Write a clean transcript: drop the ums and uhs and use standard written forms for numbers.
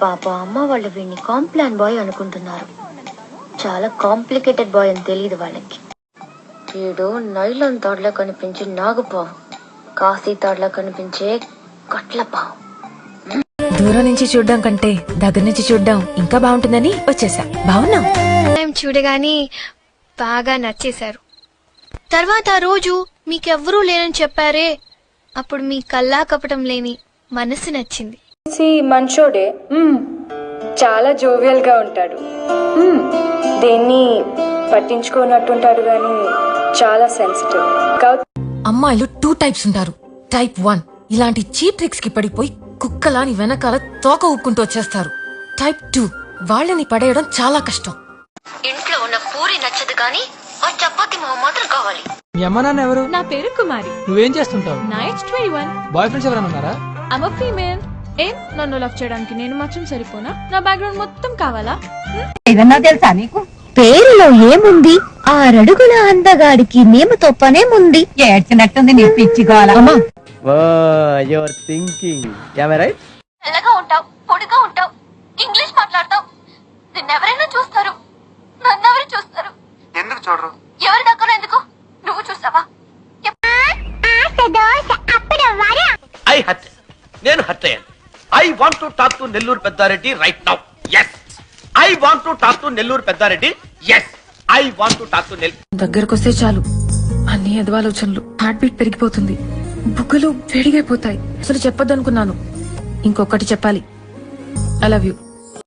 పాప అమ్మ వాళ్ళు వీడిని కాంప్లాన్ బాయ్ అనుకుంటున్నారు. చాలా కాంప్లికేటెడ్ బాయ్ అని తెలియదు వాళ్ళకి. వీడు నైలాన్ తాడ్లా కనిపించే నాగుపావు, కాశీ తాడ్లా కనిపించే కట్లపావు. దూరం నుంచి చూడడం కంటే దగ్గర నుంచి చూడడం ఇంకా బాగుంటుందని వచ్చేసా. బాగున్నా చూడగానే బాగా నచ్చేశారు. తర్వాత రోజు మీకెవ్వరూ లేనని చెప్పారే, అప్పుడు మీ కల్లా కపటం లేని మనసు నచ్చింది. మంచోడే, చాలా జోవియల్ గా ఉంటాడు, దేన్ని పట్టించుకోనట్టుంటాడు గాని చాలా సెన్సిటివ్. అమ్మాయిలు 2 టైప్స్ ఉంటారు. టైప్ 1 ఇలాంటి చీప్ ట్రిక్స్ కి పడిపోయి కుక్కలాని వెనకాల తోక ఊక్కుంటూ వచ్చేస్తారు. టైప్ 2 వాళ్ళని పడేయడం చాలా కష్టం. ఇంట్లో ఉన్న పూరి నచ్చదు కానీ ఆ చపాతి మొహం మాత్రం కావాలి. మీ అమ్మ నాన్న ఎవరు? నా పేరు కుమారి. నువ్వేం చేస్తుంటావు? నా ఏజ్ 21. బాయ్ ఫ్రెండ్స్ ఎవరైనా ఉన్నారా? I'm a female. ఏం నన్ను లవ్ చేయడానికి నేను మాత్రం సరిపోనా? నా బ్యాక్గ్రౌండ్ మొత్తం కావాలా? ఏదన్నా తెలుసా నీకు? పేరులో ఏముంది? 6 అడుగుల అందగాడికి నేమతో పనేముంది? ఏడ్చినట్టుంది నీ పిచ్చిగోల. Your thinking right. తెల్లగా ఉంటావు, పొడిగా ఉంటావు, ఇంగ్లీష్ మాట్లాడతావు, నిన్నెవరైనా చూస్తారు, నన్నెవరు చూస్తారు? ఎందుకు చూడరు? ఎవరి దగ్గర ఎందుకు? నువ్వు చూసావా? నేను హర్ట్ అయ్యాను. I want to talk to Nellore Peddareddy right now. Yes I want to talk to Nellore Peddareddy. Yes I want to talk to దగ్గరకొస్తే చాలు అన్ని ఎదవాలోచనలు, హార్ట్ బీట్ పెరిగిపోతుంది, బుగ్గలు వేడిగైపోతాయి. అసలు చెప్పొద్దనుకున్నాను, ఇంకొకటి చెప్పాలి. I love you.